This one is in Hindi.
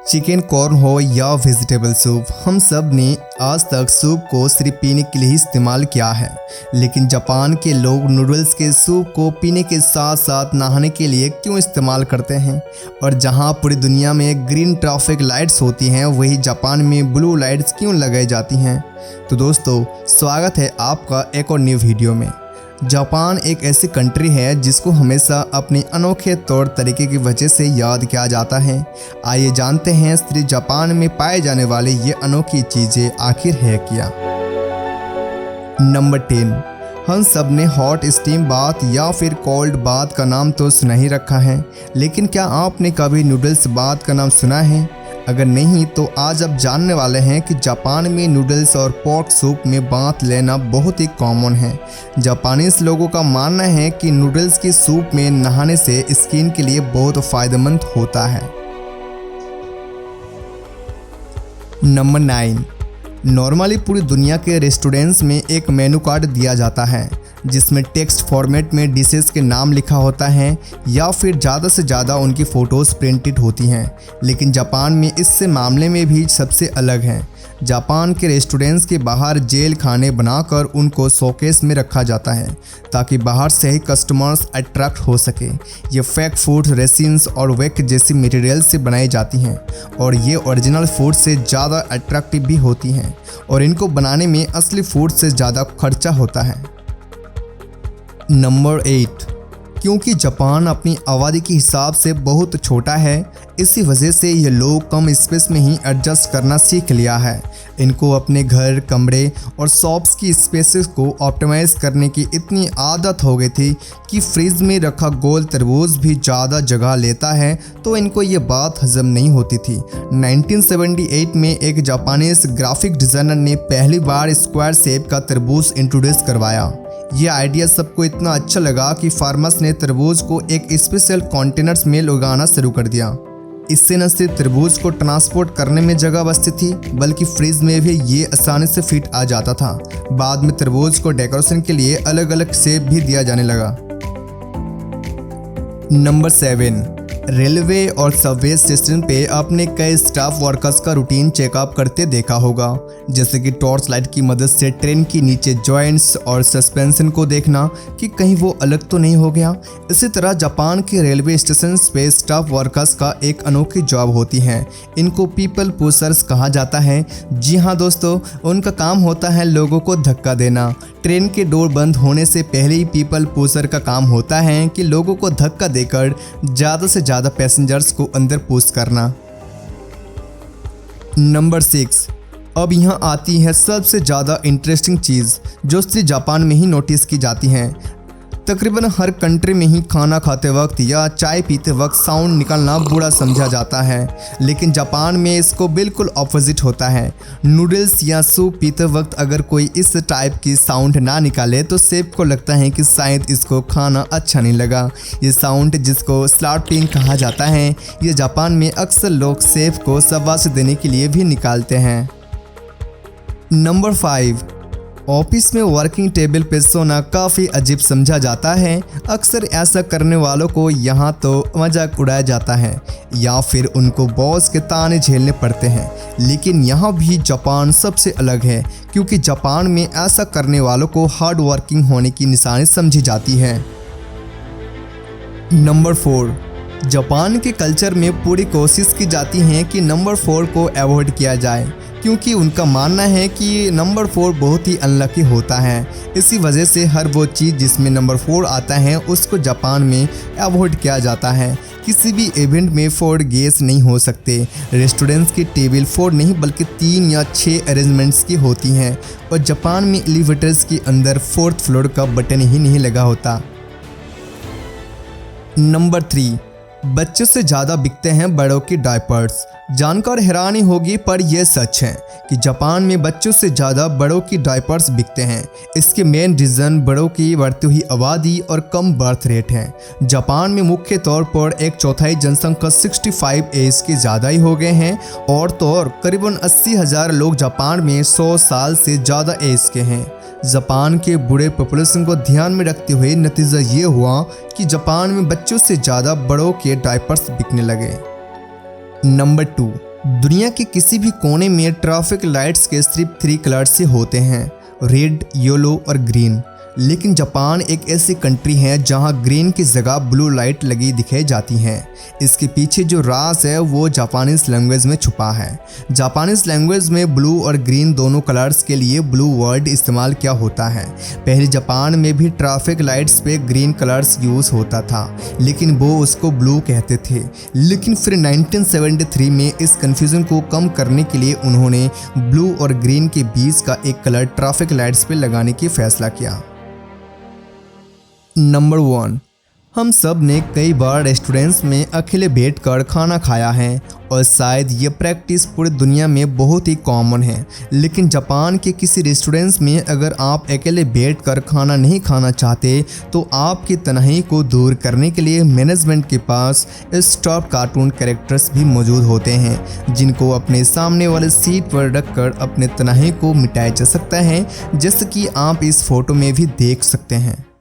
चिकन कॉर्न हो या वेजिटेबल सूप, हम सब ने आज तक सूप को सिर्फ पीने के लिए ही इस्तेमाल किया है। लेकिन जापान के लोग नूडल्स के सूप को पीने के साथ साथ नहाने के लिए क्यों इस्तेमाल करते हैं? और जहां पूरी दुनिया में ग्रीन ट्रैफिक लाइट्स होती हैं, वही जापान में ब्लू लाइट्स क्यों लगाई जाती हैं? तो दोस्तों, स्वागत है आपका एक और न्यू वीडियो में। जापान एक ऐसी कंट्री है जिसको हमेशा अपने अनोखे तौर तरीके की वजह से याद किया जाता है। आइए जानते हैं सिर्फ जापान में पाए जाने वाले ये अनोखी चीज़ें आखिर है क्या। नंबर 10, हम सब ने हॉट स्टीम बाथ या फिर कोल्ड बाथ का नाम तो सुना ही रखा है, लेकिन क्या आपने कभी नूडल्स बाथ का नाम सुना है? अगर नहीं तो आज आप जानने वाले हैं कि जापान में नूडल्स और पोर्क सूप में बाथ लेना बहुत ही कॉमन है। जापानीज लोगों का मानना है कि नूडल्स की सूप में नहाने से स्किन के लिए बहुत फ़ायदेमंद होता है। नंबर 9, नॉर्मली पूरी दुनिया के रेस्टोरेंट्स में एक मेनू कार्ड दिया जाता है जिसमें टेक्स्ट फॉर्मेट में डिशेस के नाम लिखा होता है या फिर ज़्यादा से ज़्यादा उनकी फ़ोटोज़ प्रिंटेड होती हैं। लेकिन जापान में इससे मामले में भी सबसे अलग है। जापान के रेस्टोरेंट्स के बाहर जेल खाने बनाकर उनको शोकेस में रखा जाता है ताकि बाहर से ही कस्टमर्स अट्रैक्ट हो सके। ये फेक फूड रेसिन्स और वेक जैसी मटेरियल से बनाई जाती हैं और ये ओरिजिनल फूड से ज़्यादा अट्रैक्टिव भी होती हैं और इनको बनाने में असली फूड से ज़्यादा खर्चा होता है। नंबर 8, क्योंकि जापान अपनी आबादी के हिसाब से बहुत छोटा है, इसी वजह से ये लोग कम स्पेस में ही एडजस्ट करना सीख लिया है। इनको अपने घर, कमरे और शॉप्स की स्पेसेस को ऑप्टिमाइज़ करने की इतनी आदत हो गई थी कि फ्रिज में रखा गोल तरबूज भी ज़्यादा जगह लेता है, तो इनको ये बात हजम नहीं होती थी। 1978 में एक जापानीज ग्राफिक डिज़ाइनर ने पहली बार स्क्वायर शेप का तरबूज इंट्रोड्यूस करवाया। ये आइडिया सबको इतना अच्छा लगा कि फार्मर्स ने तरबूज को एक स्पेशल कंटेनर्स में उगाना शुरू कर दिया। इससे न सिर्फ तरबूज को ट्रांसपोर्ट करने में जगह बचती थी, बल्कि फ्रिज में भी ये आसानी से फिट आ जाता था। बाद में तरबूज को डेकोरेशन के लिए अलग अलग शेप भी दिया जाने लगा। नंबर 7, रेलवे और सबवे स्टेशन पे आपने कई स्टाफ वर्कर्स का रूटीन चेकअप करते देखा होगा, जैसे कि टॉर्च लाइट की मदद से ट्रेन के नीचे जॉइंट्स और सस्पेंशन को देखना कि कहीं वो अलग तो नहीं हो गया। इसी तरह जापान के रेलवे स्टेशन पे स्टाफ वर्कर्स का एक अनोखी जॉब होती है। इनको पीपल पुशर्स कहा जाता है। जी हाँ दोस्तों, उनका काम होता है लोगों को धक्का देना। ट्रेन के डोर बंद होने से पहले ही पीपल पुशर का काम होता है कि लोगों को धक्का देकर ज़्यादा से ज़्यादा पैसेंजर्स को अंदर पुश करना। नंबर 6, अब यहाँ आती है सबसे ज़्यादा इंटरेस्टिंग चीज़ जो सिर्फ जापान में ही नोटिस की जाती है। तकरीबन हर कंट्री में ही खाना खाते वक्त या चाय पीते वक्त साउंड निकालना बुरा समझा जाता है, लेकिन जापान में इसको बिल्कुल ऑपोजिट होता है। नूडल्स या सूप पीते वक्त अगर कोई इस टाइप की साउंड ना निकाले तो शेफ को लगता है कि शायद इसको खाना अच्छा नहीं लगा। ये साउंड, जिसको स्लार्टिंग कहा जाता है, ये जापान में अक्सर लोग शेफ को शाबाशी देने के लिए भी निकालते हैं। नंबर 5, ऑफिस में वर्किंग टेबल पे सोना काफ़ी अजीब समझा जाता है। अक्सर ऐसा करने वालों को यहाँ तो मजाक उड़ाया जाता है या फिर उनको बॉस के ताने झेलने पड़ते हैं। लेकिन यहाँ भी जापान सबसे अलग है, क्योंकि जापान में ऐसा करने वालों को हार्ड वर्किंग होने की निशानी समझी जाती है। नंबर 4, जापान के कल्चर में पूरी कोशिश की जाती है कि नंबर 4 को अवॉइड किया जाए, क्योंकि उनका मानना है कि नंबर 4 बहुत ही अनलकी होता है। इसी वजह से हर वो चीज़ जिसमें नंबर 4 आता है उसको जापान में अवॉइड किया जाता है। किसी भी इवेंट में 4 गेस्ट नहीं हो सकते। रेस्टोरेंट्स की टेबल 4 नहीं बल्कि 3 या 6 अरेंजमेंट्स की होती हैं और जापान में एलिवेटर्स के अंदर 4th फ्लोर का बटन ही नहीं लगा होता। नंबर 3, बच्चों से ज़्यादा बिकते हैं बड़ों की डायपर्स। जानकर हैरानी होगी, पर यह सच है कि जापान में बच्चों से ज़्यादा बड़ों की डायपर्स बिकते हैं। इसके मेन रीज़न बड़ों की बढ़ती हुई आबादी और कम बर्थ रेट है। जापान में मुख्य तौर पर 1/4 जनसंख्या 65 एज के ज़्यादा ही हो गए हैं और तो और करीबन 80,000 लोग जापान में 100 साल से ज़्यादा एज के हैं। जापान के बूढ़े पॉपुलेशन को ध्यान में रखते हुए नतीजा ये हुआ कि जापान में बच्चों से ज़्यादा बड़ों के डायपर्स बिकने लगे। नंबर 2, दुनिया के किसी भी कोने में ट्रैफिक लाइट्स के सिर्फ 3 कलर्स से होते हैं, रेड, येलो और ग्रीन। लेकिन जापान एक ऐसी कंट्री है जहां ग्रीन की जगह ब्लू लाइट लगी दिखाई जाती हैं। इसके पीछे जो राज है वो जापानीज लैंग्वेज में छुपा है। जापानीज लैंग्वेज में ब्लू और ग्रीन दोनों कलर्स के लिए ब्लू वर्ड इस्तेमाल किया होता है। पहले जापान में भी ट्रैफिक लाइट्स पे ग्रीन कलर्स यूज़ होता था, लेकिन वो उसको ब्लू कहते थे। लेकिन फिर 1973 में इस कन्फ्यूज़न को कम करने के लिए उन्होंने ब्लू और ग्रीन के बीच का एक कलर ट्रैफिक लाइट्स पे लगाने की फैसला किया। नंबर 1, हम सब ने कई बार रेस्टोरेंट्स में अकेले बैठकर खाना खाया है और शायद ये प्रैक्टिस पूरी दुनिया में बहुत ही कॉमन है। लेकिन जापान के किसी रेस्टोरेंट्स में अगर आप अकेले बैठकर खाना नहीं खाना चाहते तो आपकी तन्हाई को दूर करने के लिए मैनेजमेंट के पास स्टॉप कार्टून कैरेक्टर्स भी मौजूद होते हैं, जिनको अपने सामने वाले सीट पर रखकर अपने तन्हाई को मिटाया जा सकता है, जैसे कि आप इस फोटो में भी देख सकते हैं।